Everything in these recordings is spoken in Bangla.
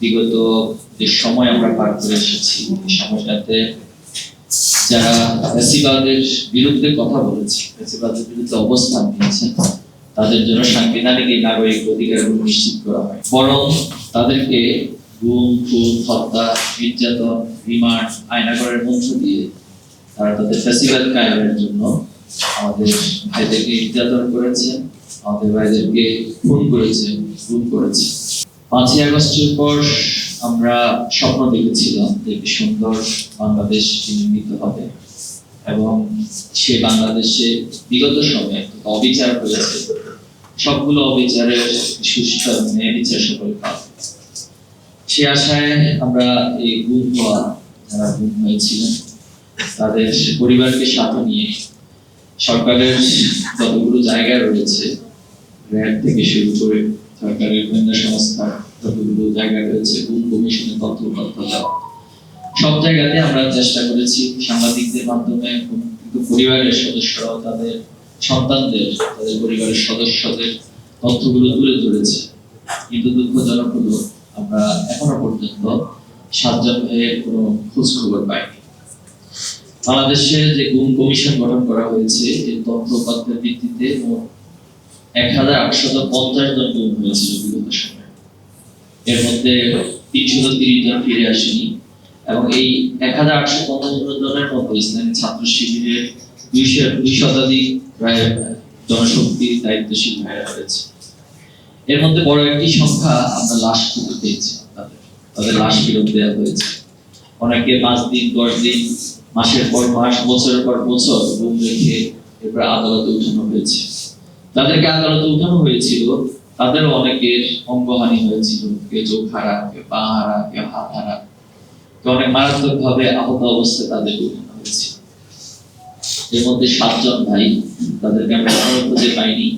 বিগত যে সময় আমরা পার করে এসেছি এই সময়টাতে যারা ফ্যাসিবাদের বিরুদ্ধে কথা বলেছে, ফ্যাসিবাদের বিরুদ্ধে অবস্থান নিয়েছে, তাদের জন্য সাংবিধানিক এই নাগরিক অধিকারগুলো নিশ্চিত করা হয়। বরং তাদেরকে গুম, খুন, হত্যা, নির্যাতন, রিমান্ড, আয়নাঘরের মধ্য দিয়ে তারা তাদের ফ্যাসিবাদ কায়েমের জন্য আমাদের ভাইদেরকে নির্যাতন করেছেন, আমাদের ভাইদেরকে খুন করেছেন, গুম করেছে। 5ই আগস্টের পর আমরা স্বপ্ন দেখেছিলাম যে একটি সুন্দর বাংলাদেশ নির্মিত হবে এবং সে বাংলাদেশে বিগত সময়ে অবিচার হয়েছে, সবগুলো অবিচারের সুষ্ঠু ন্যায় বিচার সকলে পাবে। সে আশায় আমরা এই গুম হওয়া যারা গুম হয়েছিলেন তাদের পরিবারকে সাথে নিয়ে সরকারের যতগুলো জায়গা রয়েছে, র্যাব থেকে শুরু করে সরকারের গোয়েন্দা সংস্থা যতগুলো জায়গা রয়েছে, গুম কমিশনের তথ্য দেওয়া, সব জায়গাতে আমরা চেষ্টা করেছি সাংবাদিকদের মাধ্যমে, কিন্তু পরিবারের সদস্যরাও তাদের সন্তানদের, তাদের পরিবারের সদস্যদের তথ্যগুলো তুলে ধরেছে। কিন্তু দুঃখজনক হলো আমরা এখনো পর্যন্ত 7 জন ভাইয়ের কোনো খোঁজ খবর পাইনি। বাংলাদেশে যে গুম কমিশন গঠন করা হয়েছে এই তথ্যপত্রের ভিত্তিতে 1850 জন গুম হয়েছিল বিগত সময়ে। এর মধ্যে 330 জন ফিরে আসেনি এবং এই 1850 জনের মধ্যে ইসলামী ছাত্র শিবিরের 200 শতাধিক প্রায় জনশক্তি দায়িত্বশীল ভাইরা রয়েছে। এর মধ্যে বড় একটি সংখ্যা আমরা লাশ খুঁজে পেয়েছি, তাদের লাশ ফেরত দেওয়া হয়েছে। অনেকে 5 দিন, 10 দিন, মাসের পর মাস, বছরের পর বছর গুম রেখে এরপর আদালতে উঠানো হয়েছে। তাদেরকে আদালতে উঠানো হয়েছিল, তাদেরও অনেকের অঙ্গহানি হয়েছিল, কেউ চোখ হারা, কেউ পা হারা, কেউ হাত হারা, কেউ অনেক মারাত্মক ভাবে আহত অবস্থায় তাদেরকে উঠানো হয়েছে। এর মধ্যে 7 জন ভাই, তাদেরকে আমরা এখনো খুঁজে পাইনি।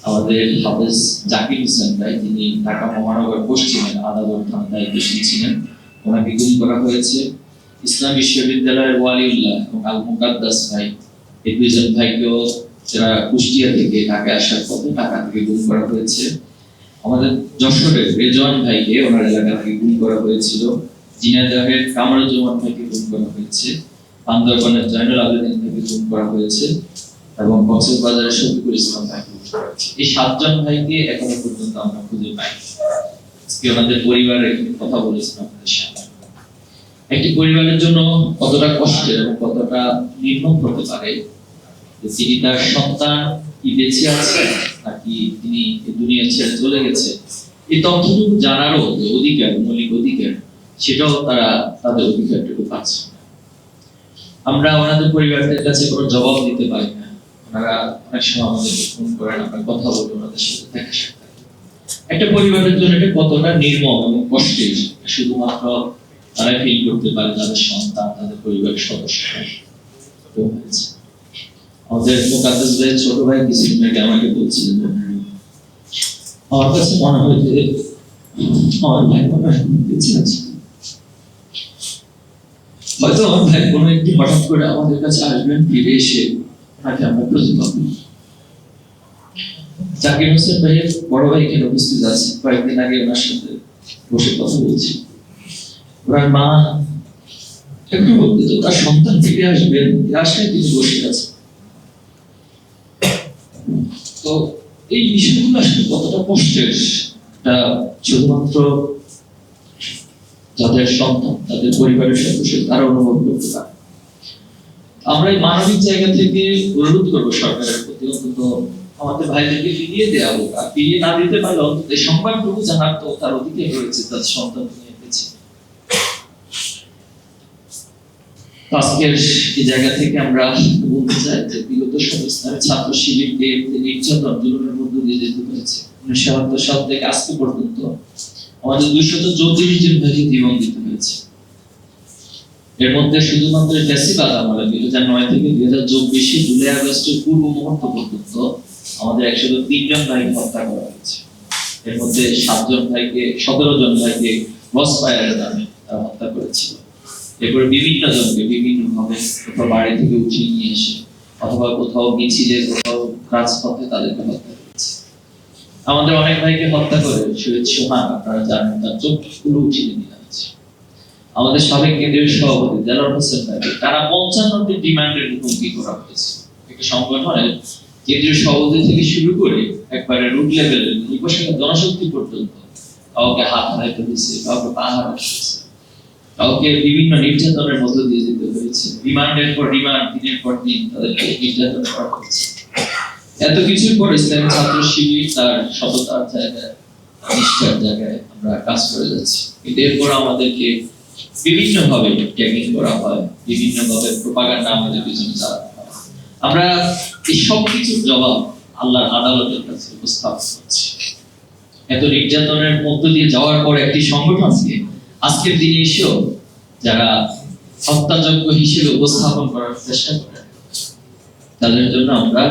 আমাদের হাফেজ জাকির হোসেন ভাই, যিনি ঢাকা মহানগর পশ্চিমের আদালত থানার দায়িত্বশীল ছিলেন, ওনাকে গুম করা হয়েছে। ইসলাম বিশ্ববিদ্যালয়ের ওয়ালিউল্লাহ এবং আল মুকাদ্দাস ভাই, এই 2 জন ভাইকেও যারা কুষ্টিয়া থেকে ঢাকায় আসার পথে ঢাকা থেকে গুম করা হয়েছে। আমাদের যশোরের রেজওয়ান ভাইকে ওনার এলাকা থেকে গুম করা হয়েছিল। ঝিনাইদহের কামরুজ্জামান ভাইকে গুম করা হয়েছে। বান্দরবানের জয়নুল আবেদিন ভাইকে গুম করা হয়েছে এবং কক্সবাজারের শফিকুল ইসলাম ভাইকে গুম করা হয়েছে। এই 7 জন ভাইকে এখনো পর্যন্ত আমরা খুঁজে পাইনি। আজকে ওনাদের পরিবারের কথা বলেছিলাম আপনাদের সামনে। একটি পরিবারের জন্য কতটা কষ্টের এবং কতটা নির্মম হতে পারে তিনি তার সন্তান কি বেঁচে আছে নাকি তিনি এই দুনিয়া ছেড়ে চলে গেছে, এই তথ্যটুকু জানারও যে অধিকার, মৌলিক অধিকার, সেটাও তারা তাদের অধিকারটুকু পাচ্ছে না। আমরা ওনাদের পরিবারদের কাছে কোনো জবাব দিতে পারি না। ওনারা অনেক সময় আমাদেরকে ফোন করেন, আমরা কথা বলি, ওনাদের সাথে দেখা সাক্ষাৎ। একটা পরিবারের জন্য এটা কতটা নির্মম এবং কষ্টের শুধুমাত্র তারা ফিল করতে পারে, তাদের সন্তান, তাদের পরিবারের সদস্যরা হয়েছে। আমাদের মুকাদ্দাস ভাইয়ের ছোট ভাই কিছুদিন আগে আমাকে বলছিলেন, আমার কাছে মনে হয় যে আমার ভাই মনে হয় বেঁচে আছে। হয়তো আমার ভাই কোনো একটি হঠাৎ করে আমাদের কাছে আসবেন, ফিরে এসে ওনাকে আমরা খুঁজে পাবো। জাকির হোসেন ভাইয়ের বড় ভাই এখানে উপস্থিত আছে, কয়েকদিন আগে ওনার সাথে বসে কথা বলছি। ওনার মা একটু বলতে তো তার সন্তান ফিরে আসবেন, আশায় তিনি বসে আছেন। তো এই বিষয়গুলো আসলে কতটা কষ্টের, এটা শুধুমাত্র যাদের সন্তান, তাদের পরিবারের সদস্য তারা অনুভব করতে পারে। আমরা এই মানবিক জায়গা থেকে অনুরোধ করবো সরকারের প্রতি, অন্তত আমাদের ভাইদেরকে ফিরিয়ে দেওয়া হোক। আর ফিরিয়ে না দিতে পারলে অন্তত এই সংবাদটুকু জানার তো তার অধিকার রয়েছে, তার সন্তান নিয়ে পেয়েছে। আজকের এই জায়গা থেকে আমরা বলতে চাই যে বিগত সময় ছাত্র শিবিরকে নির্যাতন, জুলুমের মধ্য দিয়ে যেতে হয়েছে। 1978 সাল থেকে আজকে পর্যন্ত আমাদের 234 জন ভাইকে জীবন দিতে হয়েছে। এর মধ্যে শুধুমাত্র ফ্যাসিবাদ আমলে 2009 থেকে 2024 জুলাই আগস্টের পূর্ব মুহূর্ত পর্যন্ত আমাদের 103 জন ভাইকে হত্যা করা হয়েছে। এর মধ্যে 17 জন ভাইকে ক্রস ফায়ারের নামে হত্যা করেছিল। এরপরে বিভিন্ন জনকে বিভিন্ন ভাবে কোথাও বাড়ি থেকে উঠিয়ে নিয়ে এসে অথবা কোথাও মিছিলে, কোথাও রাজপথে তাদেরকে হত্যা করেছে। আমাদের অনেক ভাইকে হত্যা করে শহীদ সোহান, আপনারা জানেন, তার চোখগুলো উঠিয়ে নিয়ে যাচ্ছে। আমাদের সাবেক কেন্দ্রীয় সভাপতি দেলোয়ার হোসেন ভাইকে টানা 55টি ডিমান্ডের মুখোমুখি করা হয়েছে। একটা সংগঠনের কেন্দ্রীয় সভাপতি থেকে শুরু করে একবারে রুট লেভেলের উপশাখা জনশক্তি পর্যন্ত কাউকে হাত হারাইতে হয়েছে, কাউকে পা হারাতে হয়েছে, কাউকে বিভিন্ন নির্যাতনের মধ্য দিয়ে যেতে হয়েছে। রিমান্ডের পর রিমান্ড, দিনের পর দিন তাদেরকে নির্যাতন করা হয়েছে। এত কিছুর পর ইসলামী ছাত্র শিবির তার সততার জায়গায়, নিষ্ঠার জায়গায় আমরা কাজ করে যাচ্ছি। কিন্তু এরপর আমাদেরকে বিভিন্ন ভাবে ট্যাগিং করা হয়, বিভিন্ন ভাবে প্রোপাগান্ডা আমাদের পিছনে চালানো হয়। আমরা এই সব কিছুর জবাব আল্লাহর আদালতের কাছে উপস্থাপন করছি। এত নির্যাতনের মধ্য দিয়ে যাওয়ার পর একটি সংগঠনকে আজকের দিনে এসেও যারা হত্যাযোগ্য হিসেবে উপস্থাপন করার চেষ্টা করে, তাদের জন্য আমরা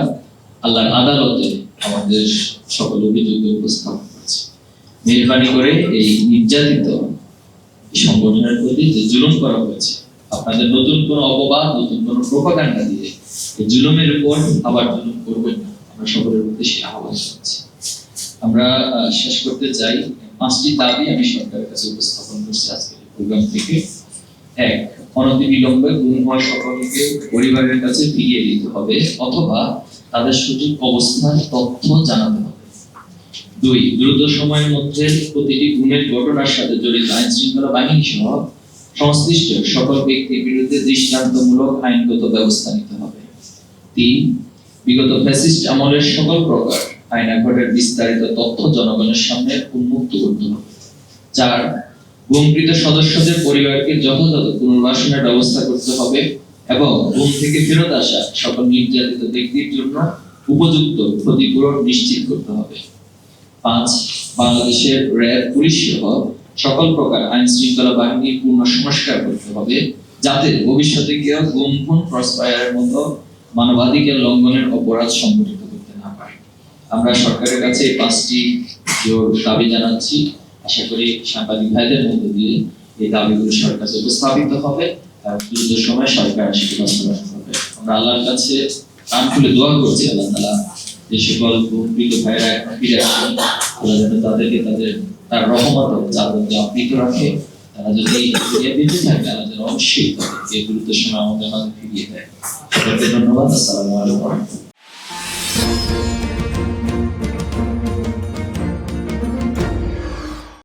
আল্লাহর আদালতে আমাদের সকল অভিযোগ উপস্থাপন করছি। মেহরবানি করে এই নির্যাতিত সংগঠনের প্রতি যে জুলুম করা হয়েছে, আপনাদের নতুন কোনো অপবাদ, নতুন কোনো প্রোপাগান্ডা দিয়ে এই জুলুমের উপর আবার জুলুম করবেন না, আমরা সকলের প্রতি সে আহ্বান করছি। আমরা শেষ করতে চাই, 5টি দাবি আমি সরকারের কাছে উপস্থাপন করছি আজকের প্রোগ্রাম থেকে। 1, অনতিবিলম্বে গুম হওয়া সকলকে পরিবারের কাছে ফিরিয়ে দিতে হবে অথবা তাদের সঠিক অবস্থার তথ্য জানাতে হবে। 2, দ্রুত সময়ের মধ্যে প্রতিটি গুমের ঘটনার সাথে জড়িত আইন শৃঙ্খলা বাহিনী সহ সংশ্লিষ্ট সকল ব্যক্তির বিরুদ্ধে দৃষ্টান্তমূলক আইনগত ব্যবস্থা নিতে হবে। 3, বিগত ফ্যাসিস্ট আমলের সকল প্রকার আইনাঘরের বিস্তারিত তথ্য জনগণের সামনে উন্মুক্ত করতে হবে। 4, গুমকৃত সদস্যদের পরিবারকে যথাযথ পুনর্বাসনের ব্যবস্থা করতে হবে এবং গুম থেকে ফেরত আসা সকল নির্যাতিত ব্যক্তির জন্য উপযুক্ত ক্ষতিপূরণ নিশ্চিত করতে হবে। 5, বাংলাদেশের র্যাব, পুলিশ সহ সকল প্রকার আইন শৃঙ্খলা বাহিনীর পূর্ণ সংস্কার করতে হবে যাতে ভবিষ্যতে কেউ গুম, খুন, ক্রসফায়ারের মতো মানবাধিকার লঙ্ঘনের অপরাধ সংঘটিত করতে না পারে। আমরা সরকারের কাছে এই 5টি জোর দাবি জানাচ্ছি। আশা করি সাংবাদিক ভাইদের মধ্য দিয়ে এই দাবিগুলো সরকারের কাছে উপস্থাপিত হবে এবং দ্রুত সময় সরকার সেটি বাস্তবায়ন করবে। আমরা আল্লাহর কাছে কান খুলে দোয়া করছি, আল্লাহ তাআলা যে সকল গুমকৃত ভাইরা এখন ফিরে আসেন, আল্লাহ যেন তাদেরকে তার রহমত ও চাদর দিয়ে আবৃত রাখে। তারা যদি দুনিয়া বেঁচে থাকে, আল্লাহ যেন অবশ্যই তাদেরকে দ্রুত সময় আমাদের মাঝে ফিরিয়ে দেয়। সবাইকে ধন্যবাদ। আসসালামু আলাইকুম।